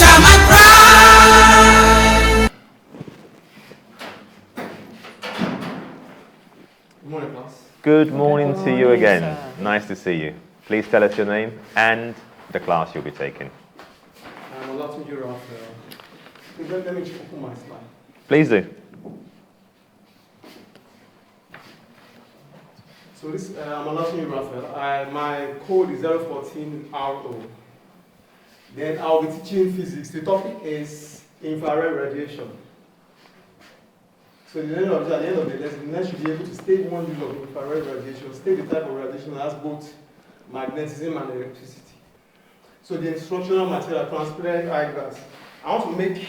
shall my pride. Good morning, class. Good morning to you again. Nice to see you. Please tell us your name and the class you'll be taking. I'm Olatunji. Let me just open my slide. Please do. So this, I'm Olatunji Raphael. My code is 014RO. Then I'll be teaching physics. The topic is infrared radiation. So at the end of the lesson, you should be able to state one use of infrared radiation, state the type of radiation that has both magnetism and electricity. So the instructional material, transparent eyeglass. I want to make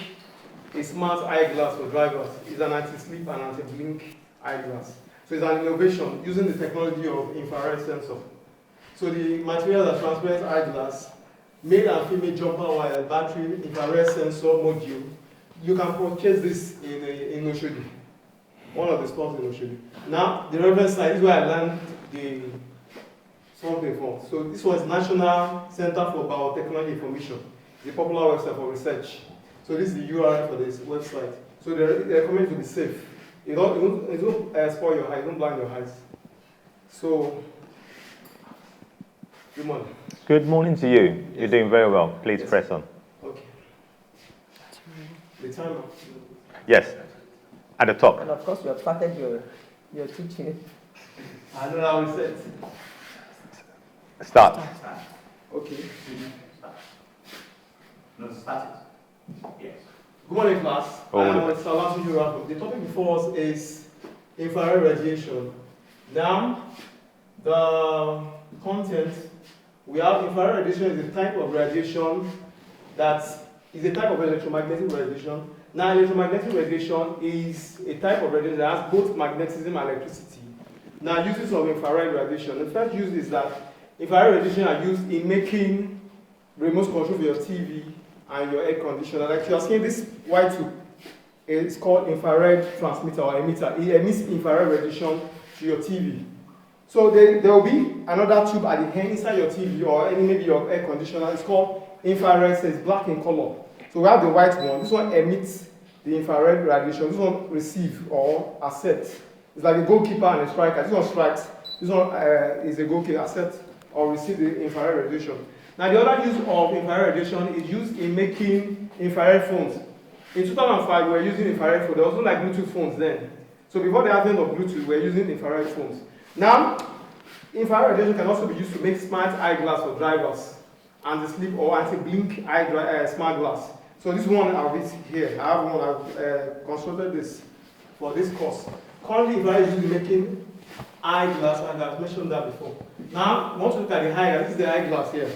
a smart eyeglass for drivers. It's an anti-slip and anti-blink eyeglass. So it's an innovation using the technology of infrared sensor. So the material is transparent eyeglass, male and female jumper wire, battery, infrared sensor module. You can purchase this in Oshodi, one of the stores in Oshodi. Now, the reference site is where I learned the something from. So this was National Center for Biotechnology Information, the popular website for research. So this is the URL for this website. So they recommend to be safe. It won't spoil your eyes, it won't blind your eyes. So, good morning. Good morning to you. You're doing very well. Please press on. Okay. The timer. Yes. At the top. And of course, you have started your teaching. I don't know how we set. Start. Okay. No, start it. Yes. Good morning, class. Oh, I'm Olatunji Raphael. The topic before us is infrared radiation. Now, the content, we have infrared radiation is a type of radiation that is a type of electromagnetic radiation. Now, electromagnetic radiation is a type of radiation that has both magnetism and electricity. Now, uses of infrared radiation. The first use is that infrared radiation are used in making remote control for your TV and your air conditioner. Like you are seeing this white tube, it's called infrared transmitter or emitter. It emits infrared radiation to your TV. So there will be another tube at the end inside your TV or maybe your air conditioner. It's called infrared, so it's black in color. So we have the white one. This one emits the infrared radiation. This one receives or accepts. It's like a goalkeeper and a striker. This one strikes. This one is a goalkeeper, accept or receive the infrared radiation. Now the other use of infrared radiation is used in making infrared phones. In 2005, we were using infrared phones. There was no like Bluetooth phones then. So before the advent of Bluetooth, we were using infrared phones. Now, infrared radiation can also be used to make smart eyeglass for drivers, anti-slip or anti-blink smart glass. So this one I'll be here. I have one. I've constructed this for this course. Currently, infrared is used in making eyeglass, and I've mentioned that before. Now, I want to look at the eyeglass. This is the eyeglass here.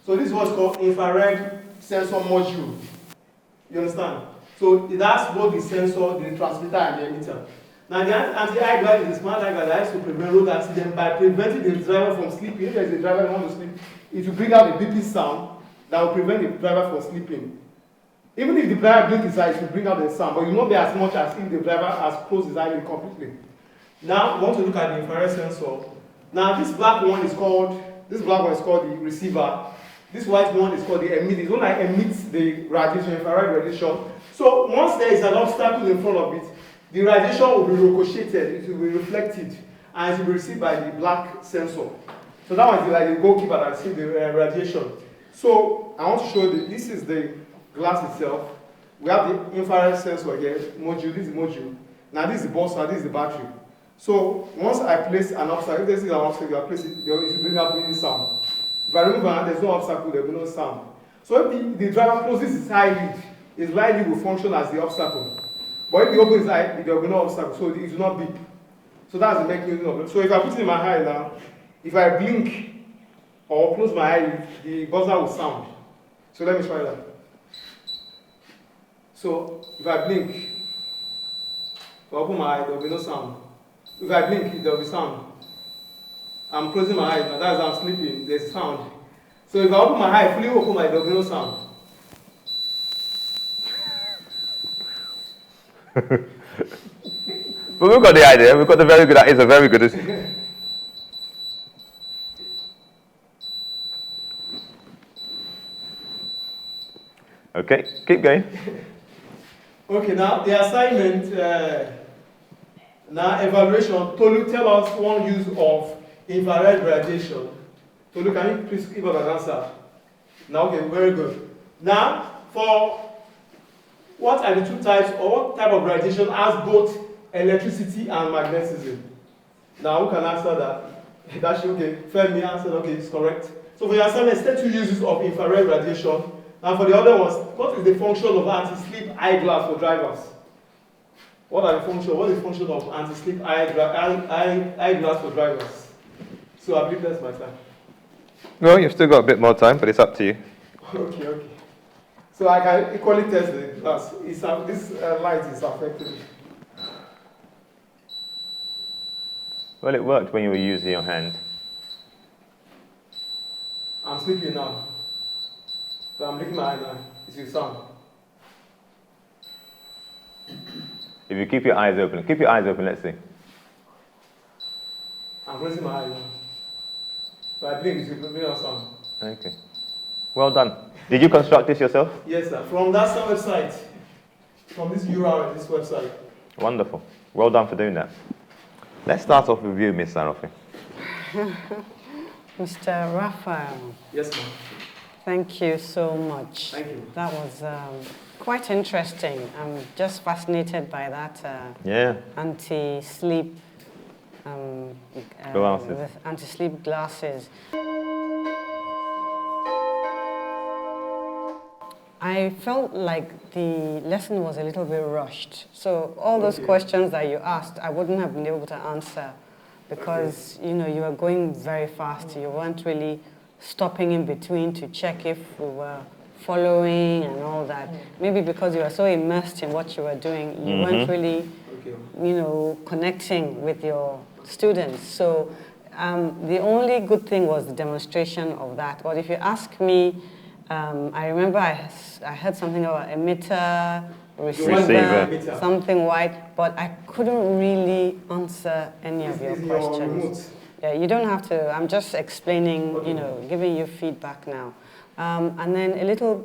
So this is what's called infrared sensor module. You understand? So that's both the sensor, the transmitter, and the emitter. Now the anti-eyeglass is a smart eyeglass that has to prevent road accident by preventing the driver from sleeping. If there is a driver who wants to sleep, it will bring out a beeping sound that will prevent the driver from sleeping. Even if the driver blinks his eyes, it will bring out the sound, but it will not be as much as if the driver has closed his eyelid completely. Now we want to look at the infrared sensor. Now this black one is called the receiver. This white one is called the emitter. It's one that emits the radiation, infrared radiation. So once there is an obstacle in front of it, the radiation will be ricocheted, it will be reflected, and it will be received by the black sensor. So that one is like the goalkeeper that receives the radiation. So I want to show you, this is the glass itself. We have the infrared sensor here, module, this is the module. Now this is the buzzer, this is the battery. So once I place an obstacle, if this is an obstacle, I place it, it will bring out the sound. If I remove it, there's no obstacle, there will be no sound. So if the driver closes his eyelid, his eyelid will function as the obstacle. But if he opens his eye, there will be no obstacle, so it will not beep. So that's the mechanism of it. So if I put it in my eye now, if I blink or close my eye, the buzzer will sound. So let me try that. So if I blink, if I open my eye, there will be no sound. If I blink, there will be sound. I'm closing my eyes now, that's I'm sleeping, there's sound. So if I open my eye, fully open my eye, there will be no sound. But we've got the idea. We've got the very good. It's a very good. Okay, keep going. Okay, now the assignment, now evaluation. Tolu, tell us one use of infrared radiation. Tolu, can you please give us an answer? Now, okay, very good. Now, for what are the two types, or what type of radiation has both electricity and magnetism? Now, who can answer that? That's okay. Femi answered, okay, it's correct. So for your assignment, state two uses of infrared radiation. And for the other ones, what is the function of anti-slip eyeglass for drivers? What is the function of anti-slip eyeglass for drivers? So I believe that's my time. Well, you've still got a bit more time, but it's up to you. Okay. So I can equally test the glass. This light is affecting me. Well, it worked when you were using your hand. I'm sleeping now. So I'm blinking my eye now. It's your sound. If you keep your eyes open, let's see. I'm closing my eye now. So I blink, it's your sound. Okay. Well done. Did you construct this yourself? Yes, sir. From that website. From this URL, this website. Wonderful. Well done for doing that. Let's start off with you, Miss Sarofi. Mr. Raphael. Yes, ma'am. Thank you so much. Thank you. That was quite interesting. I'm just fascinated by that anti-sleep glasses. with anti-sleep glasses. I felt like the lesson was a little bit rushed. So all those questions that you asked, I wouldn't have been able to answer because you were going very fast. You weren't really stopping in between to check if we were following and all that. Maybe because you were so immersed in what you were doing, you weren't really, connecting with your students. So the only good thing was the demonstration of that. But if you ask me, I remember I heard something about emitter, receiver, something white, but I couldn't really answer any of your questions. Yeah, you don't have to. I'm just explaining, giving you feedback now. And then a little,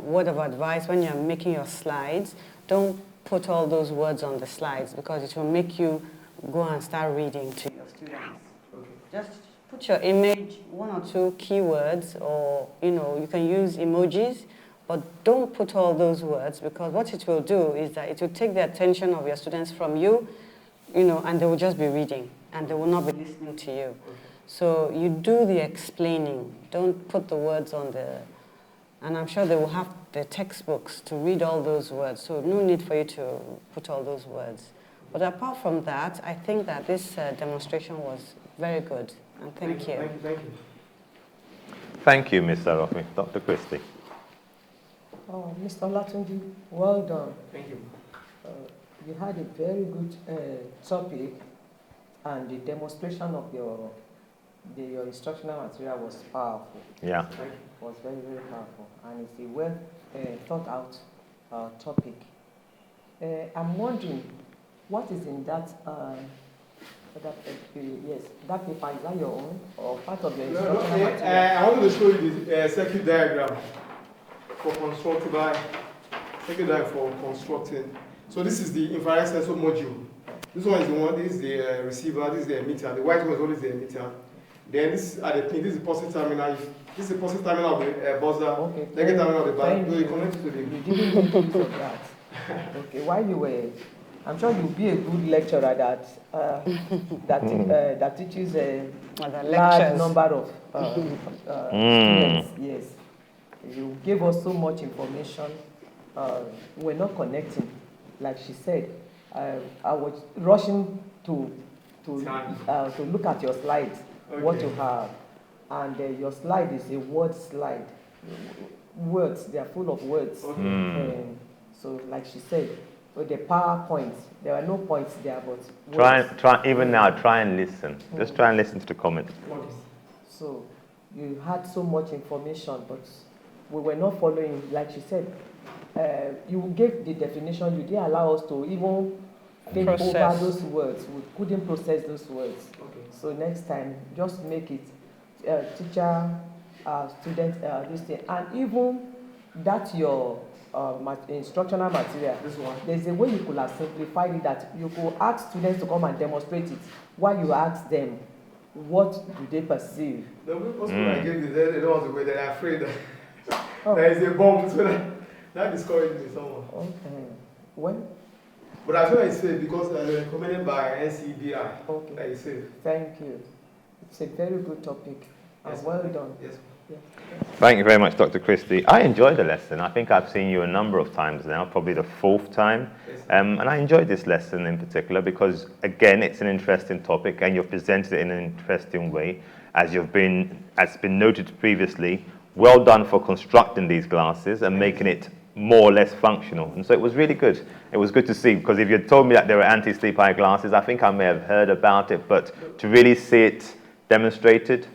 word of advice when you're making your slides, don't put all those words on the slides because it will make you go and start reading to your students. Just put your image, one or two keywords, or, you can use emojis, but don't put all those words because what it will do is that it will take the attention of your students from you, and they will just be reading and they will not be listening to you. So you do the explaining. Don't put the words on and I'm sure they will have the textbooks to read all those words. So no need for you to put all those words. But apart from that, I think that this demonstration was very good. And thank you. Thank you. Thank you, Ms. Sarofi. Dr. Christie. Oh, Mr. Olatunji, well done. Thank you. You had a very good topic, and the demonstration of your instructional material was powerful. Yeah. It was very, very powerful, and it's a well thought out topic. I'm wondering, what is in that? Yes, that paper, is that your own or part of your instructional material? I wanted to show you the circuit diagram for constructing. So this is the infrared sensor module. This one is the one, this is the receiver, this is the emitter. The white one is always the emitter. Then this are the pin, this is the positive terminal. This is the positive terminal of the buzzer, negative terminal of the band. So you connect it to the... You didn't make use of that. Okay, while you were... I'm sure you'll be a good lecturer that teaches a large number of students. Yes, you gave us so much information. We're not connecting, like she said. I was rushing to look at your slides, what you have, and your slide is a word slide. Words, they are full of words. So, like she said. With the PowerPoint, there are no points there, but try and listen. Just try and listen to the comments. So you had so much information, but we were not following. Like she said, you gave the definition. You didn't allow us to even think over those words. We couldn't process those words. So next time, just make it teacher, student, this thing, and even that your instructional material, This one. there's a way you could have simplified it that you could ask students to come and demonstrate it while you ask them what do they perceive. The most people I gave you, they don't want to go, they're afraid that there is a bomb, so that discourages me somewhat. Okay. When? But as well I say, because recommended by NCBI, Okay. like you said. Thank you. It's a very good topic. Yes, Well done. Yes. Yeah. Thank you very much, Dr. Christie. I enjoyed the lesson. I think I've seen you a number of times now, probably the 4th time. Yes. And I enjoyed this lesson in particular because, again, it's an interesting topic and you've presented it in an interesting way. As been noted previously, well done for constructing these glasses and making it more or less functional. And so it was really good. It was good to see, because if you had told me that there were anti-sleep eye glasses, I think I may have heard about it, but to really see it demonstrated,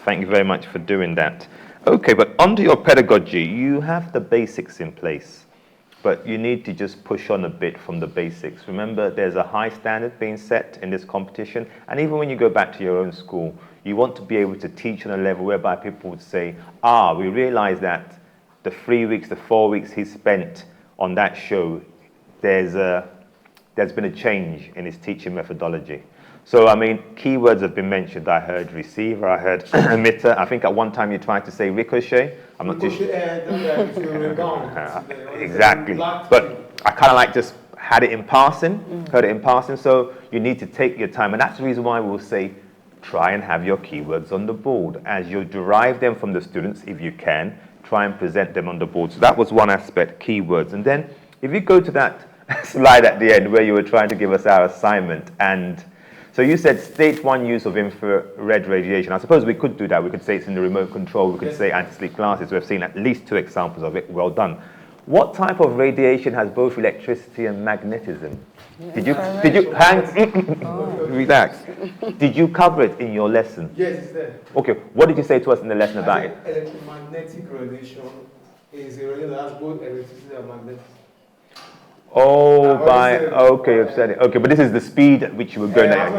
thank you very much for doing that. Okay, but under your pedagogy, you have the basics in place, but you need to just push on a bit from the basics. Remember, there's a high standard being set in this competition, and even when you go back to your own school, you want to be able to teach on a level whereby people would say, we realize that the 3 weeks, the 4 weeks he spent on that show, there's been a change in his teaching methodology. So, I mean, keywords have been mentioned. I heard receiver, I heard emitter. I think at one time you tried to say ricochet. I'm not too sure. Exactly. But I kind of like just had it in passing, heard it in passing. So you need to take your time. And that's the reason why we'll say, try and have your keywords on the board. As you derive them from the students, if you can, try and present them on the board. So that was one aspect, keywords. And then if you go to that slide at the end where you were trying to give us our assignment, and so you said state one use of infrared radiation. I suppose we could do that. We could say it's in the remote control. We could say anti-sleep glasses. We've seen at least 2 examples of it. Well done. What type of radiation has both electricity and magnetism? Did you relax? Did you cover it in your lesson? Yes, it's there. Okay. What did you say to us in the lesson about it? Electromagnetic radiation is a radiation that has both electricity and magnetism. Oh, okay, you've said it. Okay, but this is the speed at which you were going at,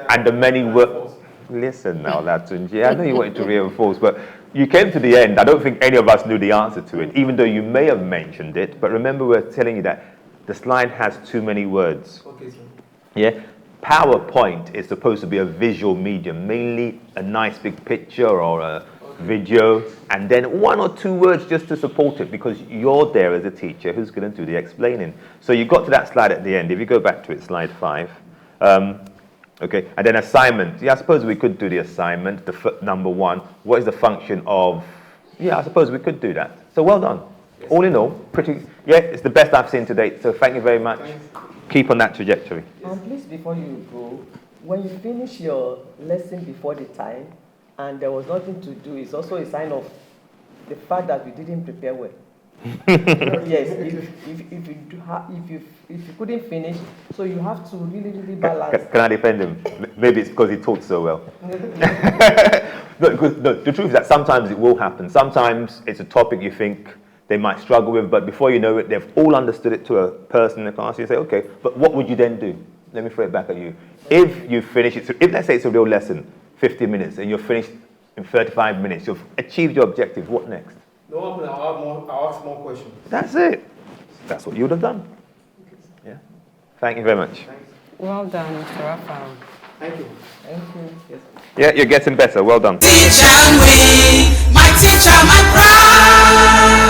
and the many were. Listen now, Olatunji, I know you wanted to reinforce, but you came to the end. I don't think any of us knew the answer to it, even though you may have mentioned it. But remember, we're telling you that the slide has too many words. Okay, sir. Yeah? PowerPoint is supposed to be a visual medium, mainly a nice big picture or a video, and then 1 or 2 words just to support it, because you're there as a teacher who's going to do the explaining. So you got to that slide at the end. If you go back to it, slide 5. Okay, and then assignment. Yeah, I suppose we could do the assignment, number 1. What is the function of... Yeah, I suppose we could do that. So well done. Yes. All in all, it's the best I've seen to date. So thank you very much. Thanks. Keep on that trajectory. And please, before you go, when you finish your lesson before the time, and there was nothing to do, it's also a sign of the fact that we didn't prepare well. Yes, if you couldn't finish, so you have to really balance. Can I defend him? Maybe it's because he taught so well. No, the truth is that sometimes it will happen. Sometimes it's a topic you think they might struggle with, but before you know it, they've all understood it to a person in the class. You say, okay, but what would you then do? Let me throw it back at you. If you finish it, if let's say it's a real lesson, 50 minutes, and you're finished in 35 minutes, you've achieved your objective, what next? No, I'll ask more questions. That's it. That's what you would have done. Yeah. Thank you very much. Thanks. Well done, Mr. Raphael. Thank you. Thank you. Yes. Yeah, you're getting better. Well done. Teacher, my pride.